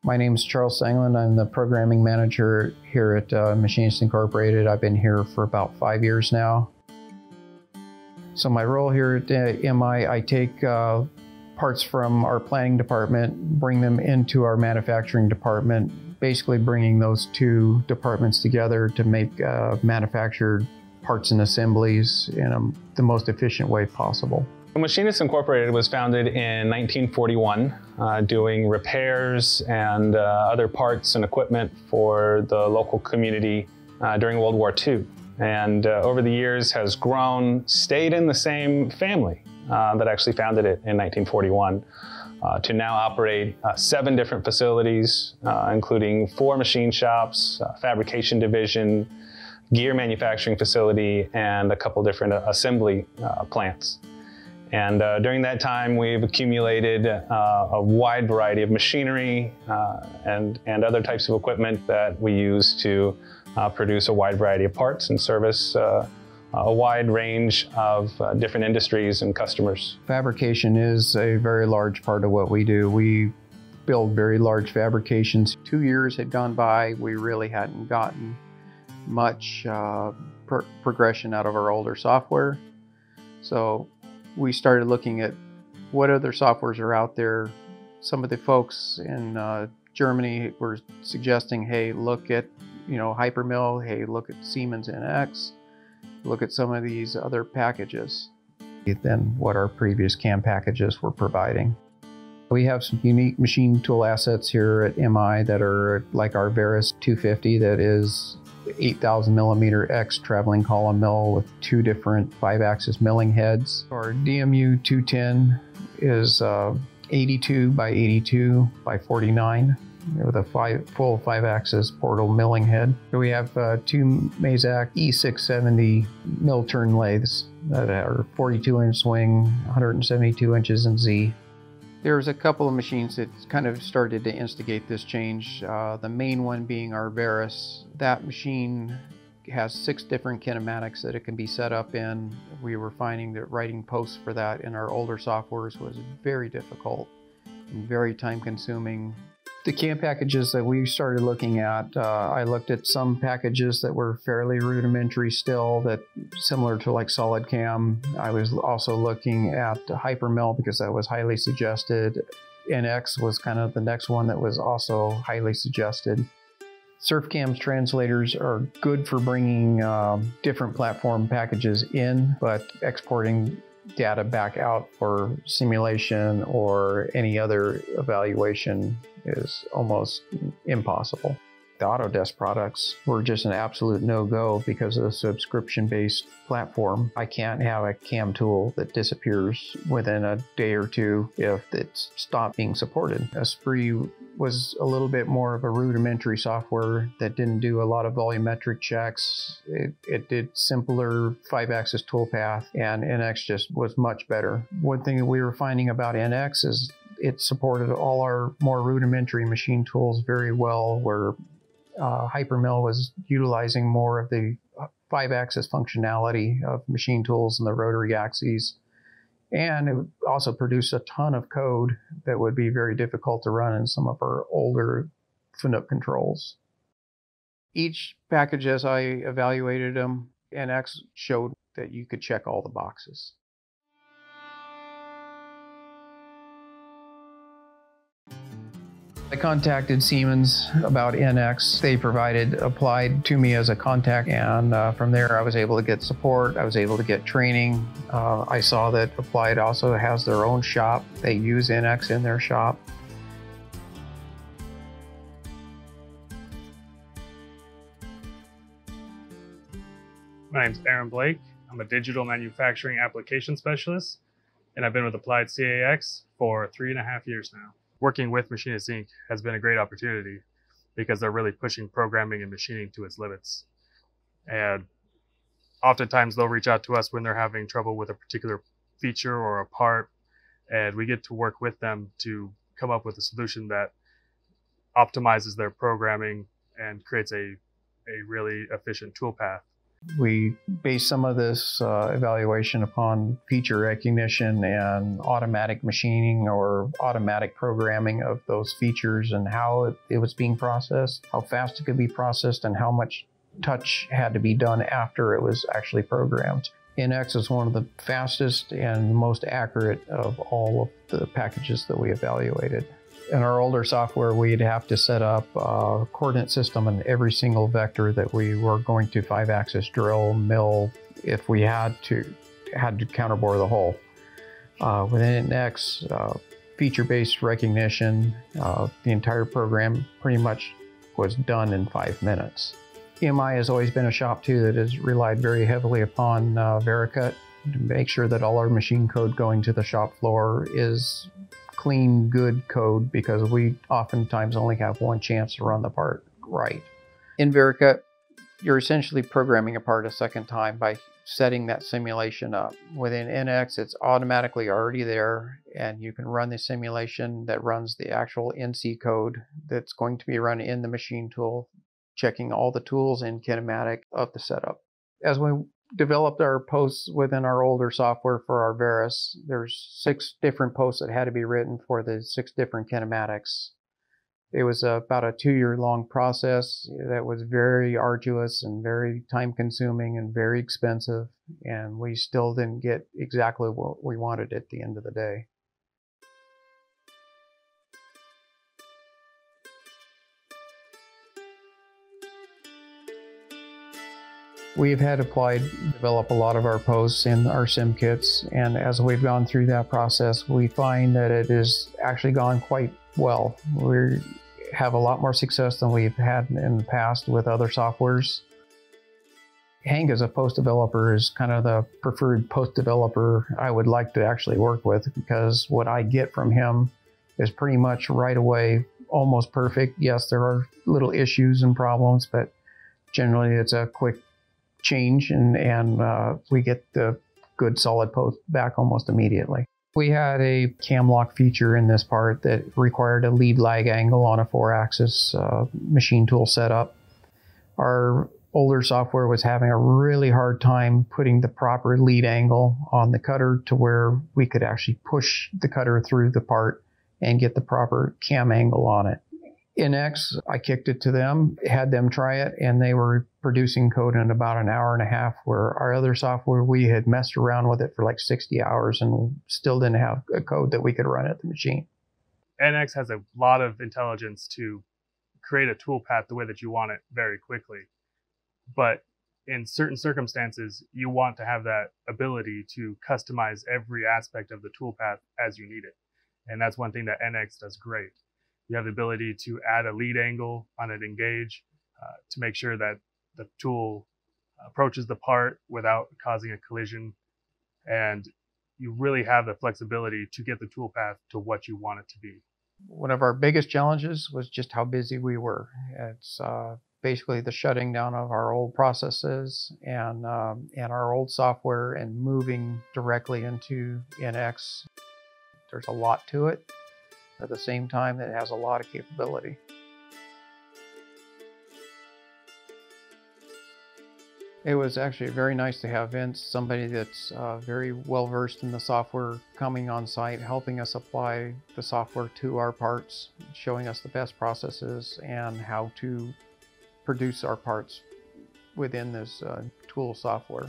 My name is Charles Sangland. I'm the programming manager here at Machinists Incorporated. I've been here for about 5 years now. So my role here at MI, I take parts from our planning department, bring them into our manufacturing department, basically bringing those two departments together to make manufactured parts and assemblies in the most efficient way possible. Machinists Incorporated was founded in 1941, doing repairs and other parts and equipment for the local community during World War II. And over the years has grown, stayed in the same family that actually founded it in 1941, to now operate 7 different facilities, including 4 machine shops, fabrication division, gear manufacturing facility, and a couple different assembly plants. And during that time, we've accumulated a wide variety of machinery and other types of equipment that we use to produce a wide variety of parts and service a wide range of different industries and customers. Fabrication is a very large part of what we do. We build very large fabrications. 2 years had gone by. We really hadn't gotten much progression out of our older software. So we started looking at what other softwares are out there. Some of the folks in Germany were suggesting, hey, look at Hypermill, hey, look at Siemens NX, look at some of these other packages than what our previous CAM packages were providing. We have some unique machine tool assets here at MI that are like our Veris 250 that is 8,000 millimeter X traveling column mill with 2 different 5-axis milling heads. Our DMU 210 is 82 by 82 by 49 with a full 5-axis portal milling head. We have 2 Mazak E670 mill turn lathes that are 42-inch swing, 172 inches in Z. There's a couple of machines that kind of started to instigate this change. The main one being our Veris. That machine has 6 different kinematics that it can be set up in. We were finding that writing posts for that in our older softwares was very difficult and very time consuming. The CAM packages that we started looking at, I looked at some packages that were fairly rudimentary still, that similar to like Solid CAM. I was also looking at Hypermill because that was highly suggested. NX was kind of the next one that was also highly suggested. SurfCAM's translators are good for bringing different platform packages in, but exporting data back out for simulation or any other evaluation is almost impossible. The Autodesk products were just an absolute no-go because of the subscription-based platform. I can't have a CAM tool that disappears within a day or 2 if it's stopped being supported. Esprit was a little bit more of a rudimentary software that didn't do a lot of volumetric checks. It did simpler 5-axis toolpath, and NX just was much better. One thing that we were finding about NX is it supported all our more rudimentary machine tools very well, where Hypermill was utilizing more of the 5-axis functionality of machine tools and the rotary axes. And it would also produce a ton of code that would be very difficult to run in some of our older FNUC controls. Each package, as I evaluated them, NX showed that you could check all the boxes. I contacted Siemens about NX. They applied to me as a contact, and from there I was able to get support, I was able to get training. I saw that Applied also has their own shop. They use NX in their shop. My name's Aaron Blake. I'm a digital manufacturing application specialist, and I've been with Applied CAX for 3.5 years now. Working with Machinists Inc. has been a great opportunity because they're really pushing programming and machining to its limits. And oftentimes they'll reach out to us when they're having trouble with a particular feature or a part, and we get to work with them to come up with a solution that optimizes their programming and creates a really efficient toolpath. We base some of this evaluation upon feature recognition and automatic machining or automatic programming of those features and how it was being processed, how fast it could be processed, and how much touch had to be done after it was actually programmed. NX is one of the fastest and most accurate of all of the packages that we evaluated. In our older software, we'd have to set up a coordinate system in every single vector that we were going to 5-axis drill, mill, if we had to counterbore the hole. Within NX, feature-based recognition, the entire program pretty much was done in 5 minutes. EMI has always been a shop too that has relied very heavily upon Vericut to make sure that all our machine code going to the shop floor is clean, good code, because we oftentimes only have one chance to run the part right. In Vericut, you're essentially programming a part a second time by setting that simulation up. Within NX, it's automatically already there, and you can run the simulation that runs the actual NC code that's going to be run in the machine tool, checking all the tools and kinematic of the setup. As we developed our posts within our older software for our Veris, there's 6 different posts that had to be written for the 6 different kinematics. It was about a 2-year-long process that was very arduous and very time-consuming and very expensive, and we still didn't get exactly what we wanted at the end of the day. We've had Applied develop a lot of our posts in our sim kits, and as we've gone through that process, we find that it has actually gone quite well. We have a lot more success than we've had in the past with other softwares. Hank, as a post developer, is kind of the preferred post developer I would like to actually work with, because what I get from him is pretty much right away almost perfect. Yes, there are little issues and problems, but generally it's a quick change, and we get the good solid post back almost immediately. We had a cam lock feature in this part that required a lead lag angle on a 4-axis machine tool setup. Our older software was having a really hard time putting the proper lead angle on the cutter to where we could actually push the cutter through the part and get the proper cam angle on it. In X, I kicked it to them, had them try it, and they were producing code in about an hour and a half, where our other software, we had messed around with it for like 60 hours and still didn't have a code that we could run at the machine. NX has a lot of intelligence to create a toolpath the way that you want it very quickly. But in certain circumstances, you want to have that ability to customize every aspect of the toolpath as you need it. And that's one thing that NX does great. You have the ability to add a lead angle on an engage to make sure that the tool approaches the part without causing a collision. And you really have the flexibility to get the toolpath to what you want it to be. One of our biggest challenges was just how busy we were. It's basically the shutting down of our old processes and our old software and moving directly into NX. There's a lot to it. At the same time, it has a lot of capability. It was actually very nice to have Vince, somebody that's very well versed in the software, coming on site, helping us apply the software to our parts, showing us the best processes and how to produce our parts within this tool software.